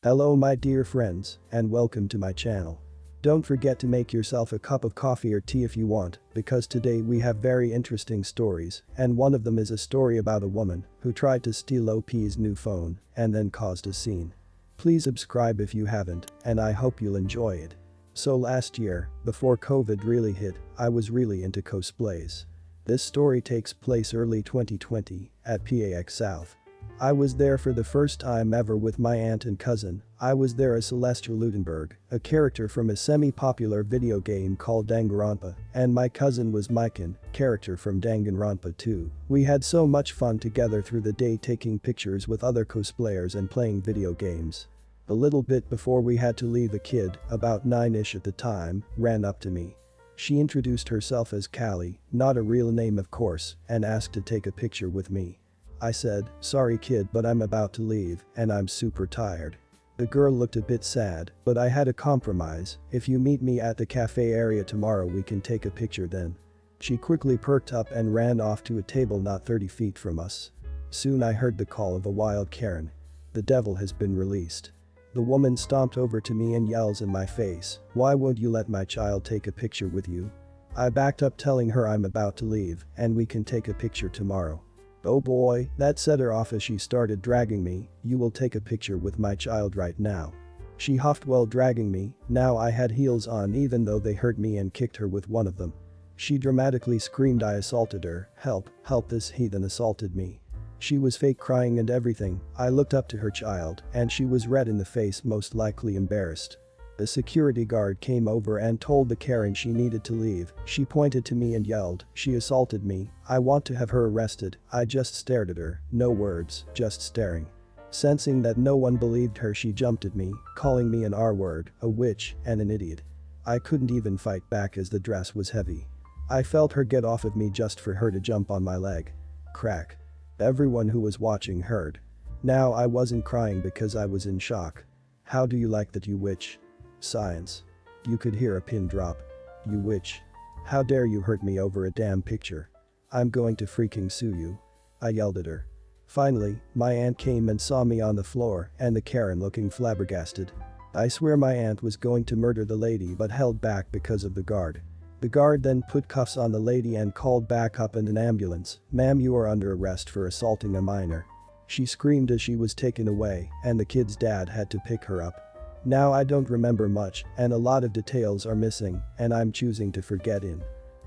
Hello my dear friends, and welcome to my channel. Don't forget to make yourself a cup of coffee or tea if you want, because today we have very interesting stories, and one of them is a story about a woman who tried to steal OP's new phone and then caused a scene. Please subscribe if you haven't, and I hope you'll enjoy it. So last year, before COVID really hit, I was really into cosplays. This story takes place early 2020 at PAX South. I was there for the first time ever with my aunt and cousin. I was there as Celeste Ludenberg, a character from a semi-popular video game called Danganronpa, and my cousin was Maiken, character from Danganronpa 2. We had so much fun together through the day taking pictures with other cosplayers and playing video games. A little bit before we had to leave, a kid, about 9-ish at the time, ran up to me. She introduced herself as Callie, not a real name of course, and asked to take a picture with me. I said, "Sorry kid, but I'm about to leave and I'm super tired." The girl looked a bit sad, but I had a compromise. "If you meet me at the cafe area tomorrow we can take a picture then." She quickly perked up and ran off to a table not 30 feet from us. Soon I heard the call of a wild Karen. The devil has been released. The woman stomped over to me and yells in my face, "Why won't you let my child take a picture with you?" I backed up telling her I'm about to leave and we can take a picture tomorrow. Oh boy, that set her off as she started dragging me. "You will take a picture with my child right now." She huffed while dragging me. Now I had heels on even though they hurt me and kicked her with one of them. She dramatically screamed I assaulted her. "Help, help, this heathen assaulted me." She was fake crying and everything. I looked up to her child and she was red in the face, most likely embarrassed. The security guard came over and told the Karen she needed to leave. She pointed to me and yelled, "She assaulted me. I want to have her arrested." I just stared at her, no words, just staring. Sensing that no one believed her, she jumped at me, calling me an R-word, a witch, and an idiot. I couldn't even fight back as the dress was heavy. I felt her get off of me just for her to jump on my leg. Crack. Everyone who was watching heard. Now I wasn't crying because I was in shock. "How do you like that, you witch?" Science. You could hear a pin drop. "You witch. How dare you hurt me over a damn picture. I'm going to freaking sue you." I yelled at her. Finally, my aunt came and saw me on the floor and the Karen looking flabbergasted. I swear my aunt was going to murder the lady but held back because of the guard. The guard then put cuffs on the lady and called backup and an ambulance. "Ma'am, you are under arrest for assaulting a minor." She screamed as she was taken away and the kid's dad had to pick her up. Now I don't remember much and a lot of details are missing and I'm choosing to forget in.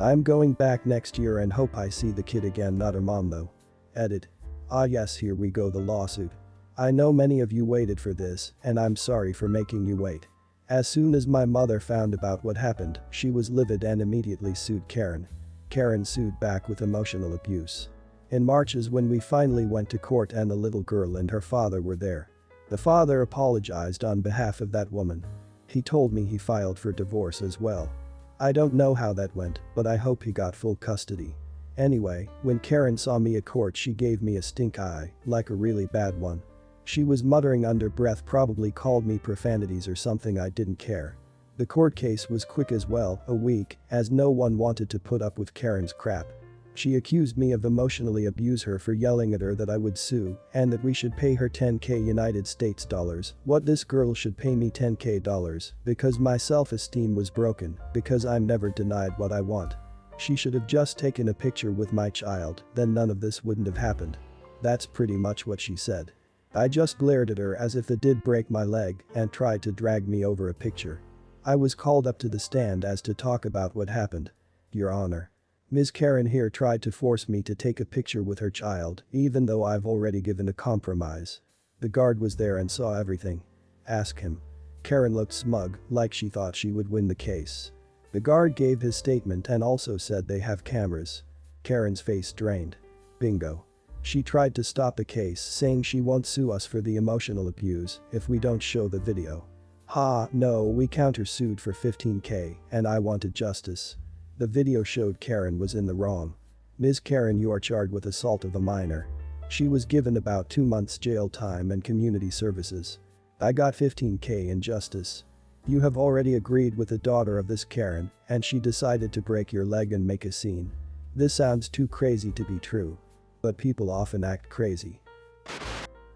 I'm going back next year and hope I see the kid again, not her mom though. Edit. Ah yes, here we go, the lawsuit. I know many of you waited for this and I'm sorry for making you wait. As soon as my mother found about what happened, she was livid and immediately sued Karen. Karen sued back with emotional abuse. In March is when we finally went to court and the little girl and her father were there. The father apologized on behalf of that woman. He told me he filed for divorce as well. I don't know how that went, but I hope he got full custody. Anyway, when Karen saw me at court she gave me a stink eye, like a really bad one. She was muttering under breath, probably called me profanities or something. I didn't care. The court case was quick as well, a week, as no one wanted to put up with Karen's crap. She accused me of emotionally abuse her for yelling at her that I would sue and that we should pay her 10k United States dollars. What, this girl should pay me 10k dollars because my self-esteem was broken, because I'm never denied what I want. She should have just taken a picture with my child, then none of this wouldn't have happened. That's pretty much what she said. I just glared at her as if it did break my leg and tried to drag me over a picture. I was called up to the stand as to talk about what happened. Your Honor. Ms. Karen here tried to force me to take a picture with her child, even though I've already given a compromise. The guard was there and saw everything. Ask him. Karen looked smug, like she thought she would win the case. The guard gave his statement and also said they have cameras. Karen's face drained. Bingo. She tried to stop the case, saying she won't sue us for the emotional abuse if we don't show the video. Ha, no, we countersued for 15k and I wanted justice. The video showed Karen was in the wrong. Ms. Karen, you are charged with assault of a minor. She was given about 2 months jail time and community services. I got 15k in justice. You have already agreed with the daughter of this Karen and she decided to break your leg and make a scene. This sounds too crazy to be true. But people often act crazy.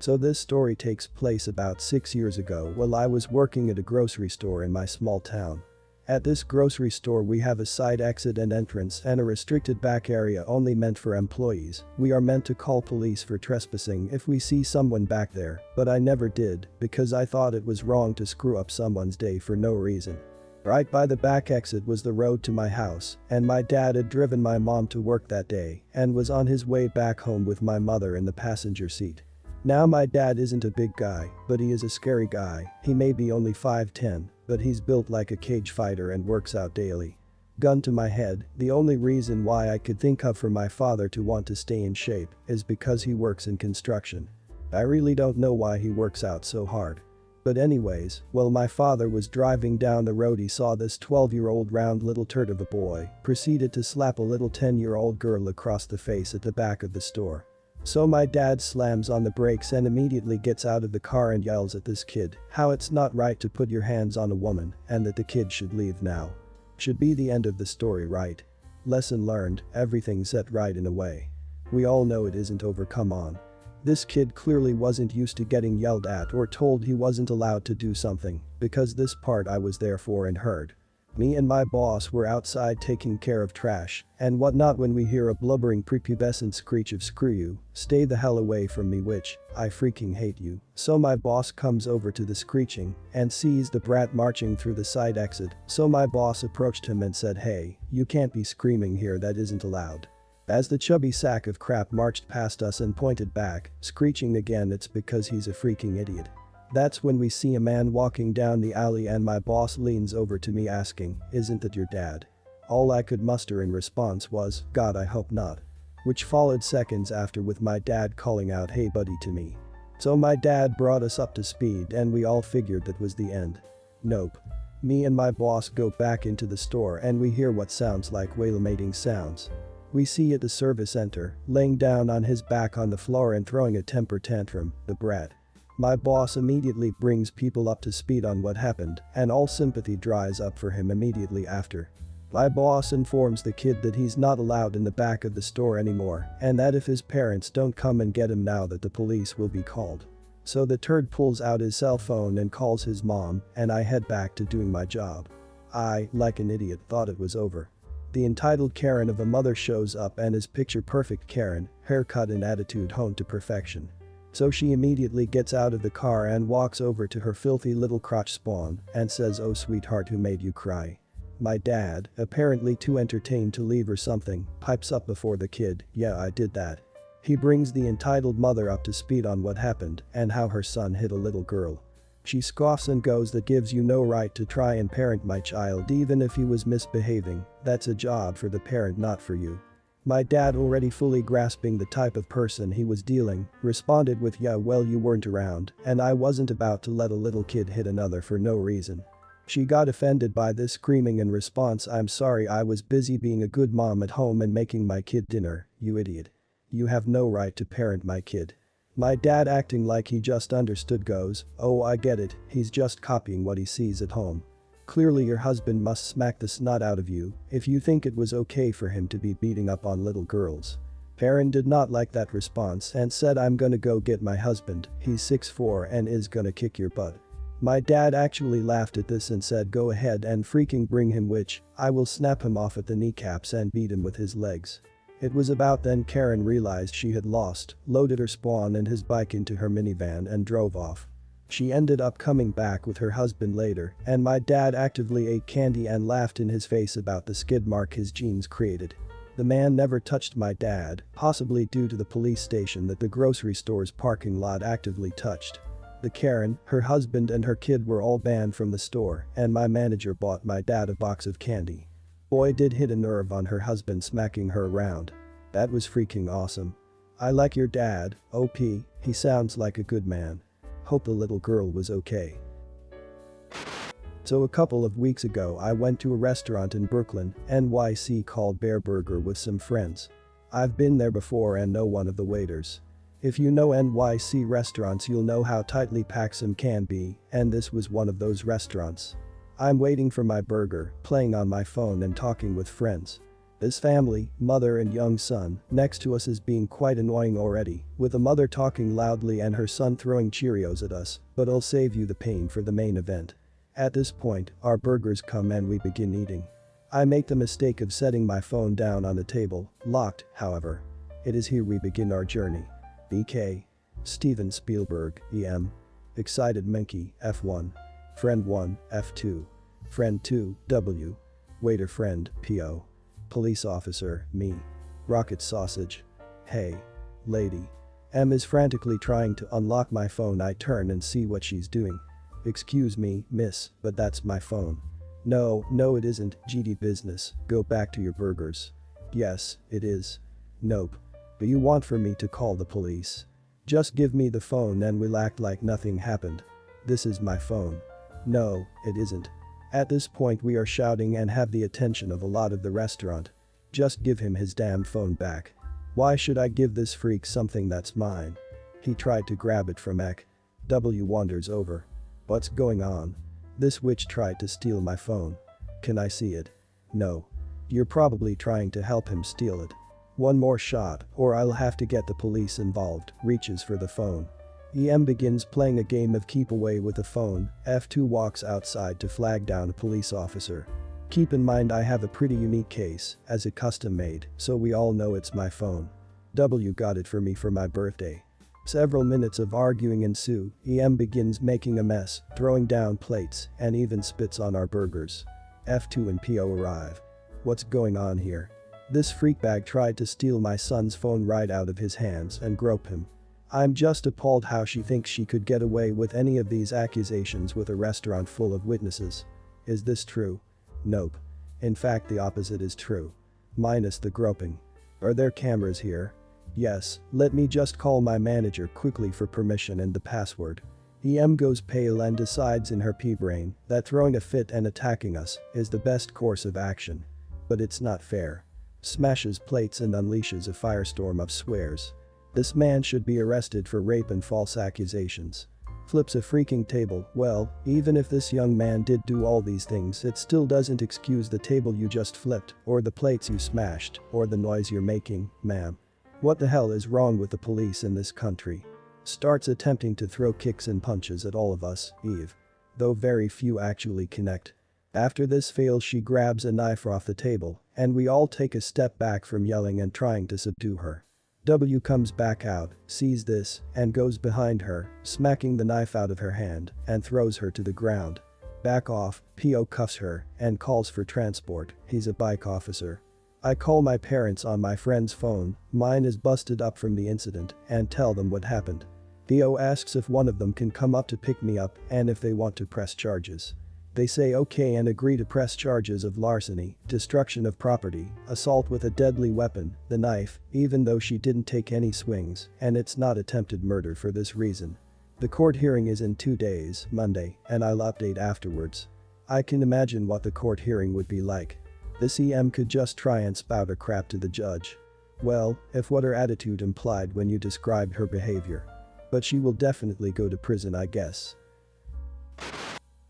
So this story takes place about 6 years ago while I was working at a grocery store in my small town. At this grocery store we have a side exit and entrance and a restricted back area only meant for employees. We are meant to call police for trespassing if we see someone back there, but I never did because I thought it was wrong to screw up someone's day for no reason. Right by the back exit was the road to my house, and my dad had driven my mom to work that day and was on his way back home with my mother in the passenger seat. Now my dad isn't a big guy, but he is a scary guy. He may be only 5'10", but he's built like a cage fighter and works out daily. Gun to my head, the only reason why I could think of for my father to want to stay in shape is because he works in construction. I really don't know why he works out so hard. But anyways, while my father was driving down the road he saw this 12-year-old round little turd of a boy proceeded to slap a little 10-year-old girl across the face at the back of the store. So my dad slams on the brakes and immediately gets out of the car and yells at this kid how it's not right to put your hands on a woman and that the kid should leave now. Should be the end of the story, right? Lesson learned, everything's set right in a way. We all know it isn't over, come on. This kid clearly wasn't used to getting yelled at or told he wasn't allowed to do something, because this part I was there for and heard. Me and my boss were outside taking care of trash and whatnot when we hear a blubbering prepubescent screech of "Screw you, stay the hell away from me," which, I freaking hate you. So my boss comes over to the screeching and sees the brat marching through the side exit, so my boss approached him and said, "Hey, you can't be screaming here, that isn't allowed." As the chubby sack of crap marched past us and pointed back, screeching again, "It's because he's a freaking idiot." That's when we see a man walking down the alley and my boss leans over to me asking, "Isn't that your dad?" All I could muster in response was, "God, I hope not." Which followed seconds after with my dad calling out, "Hey buddy," to me. So my dad brought us up to speed and we all figured that was the end. Nope. Me and my boss go back into the store and we hear what sounds like wailing sounds. We see at the service center, laying down on his back on the floor and throwing a temper tantrum, the brat. My boss immediately brings people up to speed on what happened and all sympathy dries up for him immediately after. My boss informs the kid that he's not allowed in the back of the store anymore and that if his parents don't come and get him now that the police will be called. So the turd pulls out his cell phone and calls his mom and I head back to doing my job. I, like an idiot, thought it was over. The entitled Karen of a mother shows up and is picture perfect Karen, haircut and attitude honed to perfection. So she immediately gets out of the car and walks over to her filthy little crotch spawn and says, "Oh sweetheart, who made you cry?" My dad, apparently too entertained to leave or something, pipes up before the kid, "Yeah, I did that." He brings the entitled mother up to speed on what happened and how her son hit a little girl. She scoffs and goes, "That gives you no right to try and parent my child even if he was misbehaving, that's a job for the parent, not for you." My dad, already fully grasping the type of person he was dealing, responded with, "Yeah, well, you weren't around and I wasn't about to let a little kid hit another for no reason." She got offended by this, screaming in response, "I'm sorry, I was busy being a good mom at home and making my kid dinner, you idiot. You have no right to parent my kid." My dad, acting like he just understood, goes, "Oh, I get it, he's just copying what he sees at home. Clearly your husband must smack the snot out of you if you think it was okay for him to be beating up on little girls." Karen did not like that response and said, "I'm gonna go get my husband, he's 6'4" and is gonna kick your butt." My dad actually laughed at this and said, "Go ahead and freaking bring him, which I will snap him off at the kneecaps and beat him with his legs." It was about then Karen realized she had lost, loaded her spawn and his bike into her minivan and drove off. She ended up coming back with her husband later and my dad actively ate candy and laughed in his face about the skid mark his jeans created. The man never touched my dad, possibly due to the police station that the grocery store's parking lot actively touched. The Karen, her husband and her kid were all banned from the store and my manager bought my dad a box of candy. Boy, did hit a nerve on her husband smacking her around. That was freaking awesome. I like your dad, OP, he sounds like a good man. Hope the little girl was okay. So a couple of weeks ago I went to a restaurant in Brooklyn, NYC called Bear Burger with some friends. I've been there before and know one of the waiters. If you know NYC restaurants you'll know how tightly packed some can be, and this was one of those restaurants. I'm waiting for my burger, playing on my phone and talking with friends. This family, mother and young son, next to us is being quite annoying already, with the mother talking loudly and her son throwing Cheerios at us, but I'll save you the pain for the main event. At this point, our burgers come and we begin eating. I make the mistake of setting my phone down on the table, locked, however. It is here we begin our journey. BK. Steven Spielberg, EM. Excited Monkey, F1. Friend 1, F2. Friend 2, W. Waiter friend, PO. Police officer, me. Rocket sausage. Hey. Lady. M is frantically trying to unlock my phone. I turn and see what she's doing. Excuse me, miss, but that's my phone. No, it isn't, GD business, go back to your burgers. Yes, it is. Nope. But you want for me to call the police. Just give me the phone and we'll act like nothing happened. This is my phone. No, it isn't. At this point we are shouting and have the attention of a lot of the restaurant. Just give him his damn phone back. Why should I give this freak something that's mine? He tried to grab it from Ek. W wanders over. What's going on? This witch tried to steal my phone. Can I see it? No. You're probably trying to help him steal it. One more shot, or I'll have to get the police involved. Reaches for the phone. EM begins playing a game of keep away with the phone. F2 walks outside to flag down a police officer. Keep in mind I have a pretty unique case, as a custom made, so we all know it's my phone. W got it for me for my birthday. Several minutes of arguing ensue. EM begins making a mess, throwing down plates, and even spits on our burgers. F2 and PO arrive. What's going on here? This freakbag tried to steal my son's phone right out of his hands and grope him. I'm just appalled how she thinks she could get away with any of these accusations with a restaurant full of witnesses. Is this true? Nope. In fact, the opposite is true. Minus the groping. Are there cameras here? Yes, let me just call my manager quickly for permission and the password. EM goes pale and decides in her pea-brain that throwing a fit and attacking us is the best course of action. But it's not fair. Smashes plates and unleashes a firestorm of swears. This man should be arrested for rape and false accusations. Flips a freaking table. Well, even if this young man did do all these things, it still doesn't excuse the table you just flipped, or the plates you smashed, or the noise you're making, ma'am. What the hell is wrong with the police in this country? Starts attempting to throw kicks and punches at all of us, Eve. Though very few actually connect. After this fails, she grabs a knife off the table, and we all take a step back from yelling and trying to subdue her. W comes back out, sees this, and goes behind her, smacking the knife out of her hand, and throws her to the ground. Back off, PO cuffs her, and calls for transport. He's a bike officer. I call my parents on my friend's phone, mine is busted up from the incident, and tell them what happened. PO asks if one of them can come up to pick me up and if they want to press charges. They say okay and agree to press charges of larceny, destruction of property, assault with a deadly weapon, the knife, even though she didn't take any swings, and it's not attempted murder for this reason. The court hearing is in 2 days, Monday, and I'll update afterwards. I can imagine what the court hearing would be like. This EM could just try and spout her crap to the judge. Well, if what her attitude implied when you described her behavior. But she will definitely go to prison, I guess.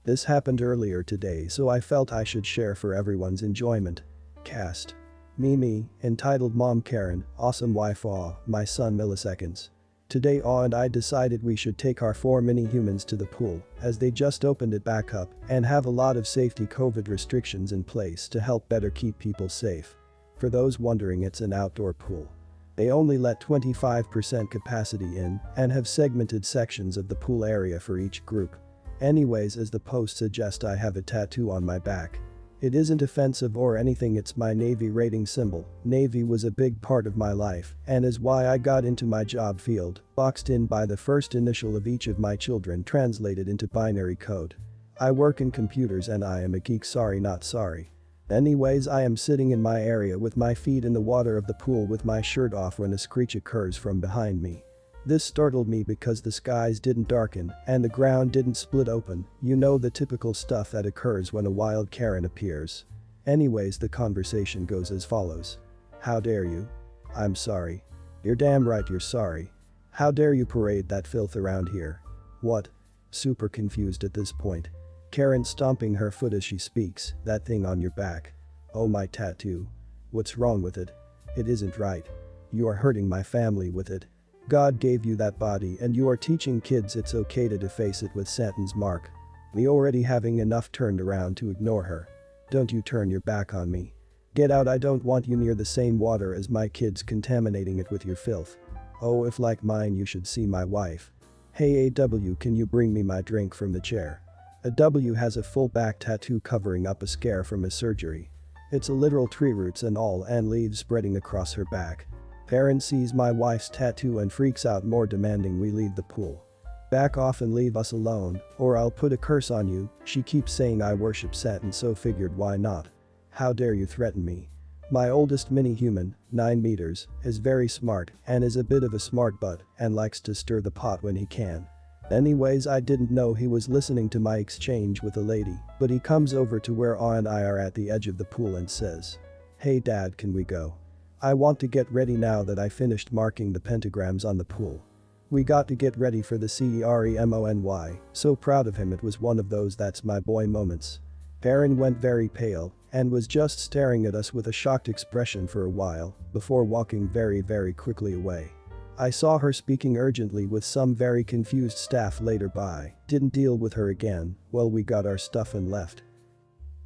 This happened earlier today, so I felt I should share for everyone's enjoyment. Cast. Mimi, entitled Mom Karen, awesome wife Aw, my son Milliseconds. Today Aw and I decided we should take our 4 mini-humans to the pool, as they just opened it back up and have a lot of safety COVID restrictions in place to help better keep people safe. For those wondering, it's an outdoor pool. They only let 25% capacity in and have segmented sections of the pool area for each group. Anyways, as the post suggests, I have a tattoo on my back. It isn't offensive or anything, it's my Navy rating symbol. Navy was a big part of my life and is why I got into my job field, boxed in by the first initial of each of my children translated into binary code. I work in computers and I am a geek, sorry not sorry. Anyways, I am sitting in my area with my feet in the water of the pool with my shirt off when a screech occurs from behind me. This startled me because the skies didn't darken and the ground didn't split open, you know, the typical stuff that occurs when a wild Karen appears. Anyways, the conversation goes as follows. How dare you? I'm sorry. You're damn right you're sorry. How dare you parade that filth around here? What? Super confused at this point. Karen stomping her foot as she speaks, that thing on your back. Oh, my tattoo. What's wrong with it? It isn't right. You are hurting my family with it. God gave you that body and you are teaching kids it's okay to deface it with Satan's mark. Me already having enough turned around to ignore her. Don't you turn your back on me. Get out, I don't want you near the same water as my kids contaminating it with your filth. Oh, if like mine you should see my wife. Hey AW, can you bring me my drink from the chair? AW has a full back tattoo covering up a scare from his surgery. It's a literal tree roots and all and leaves spreading across her back. Aaron sees my wife's tattoo and freaks out more, demanding we leave the pool. Back off and leave us alone, or I'll put a curse on you. She keeps saying I worship Satan, so figured why not. How dare you threaten me? My oldest mini-human, 9 meters, is very smart and is a bit of a smart butt and likes to stir the pot when he can. Anyways, I didn't know he was listening to my exchange with a lady, but he comes over to where Aw and I are at the edge of the pool and says, "Hey dad, can we go? I want to get ready now that I finished marking the pentagrams on the pool." We got to get ready for the ceremony, so proud of him, it was one of those that's my boy moments. Aaron went very pale and was just staring at us with a shocked expression for a while before walking very quickly away. I saw her speaking urgently with some very confused staff later by, didn't deal with her again, well we got our stuff and left.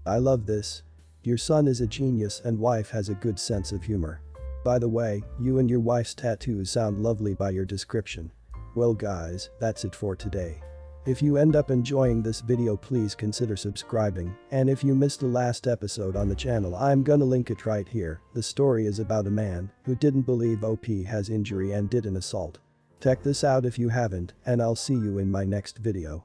I love this. Your son is a genius and wife has a good sense of humor. By the way, you and your wife's tattoos sound lovely by your description. Well guys, that's it for today. If you end up enjoying this video, please consider subscribing, and if you missed the last episode on the channel, I'm gonna link it right here. The story is about a man who didn't believe OP has injury and did an assault. Check this out if you haven't, and I'll see you in my next video.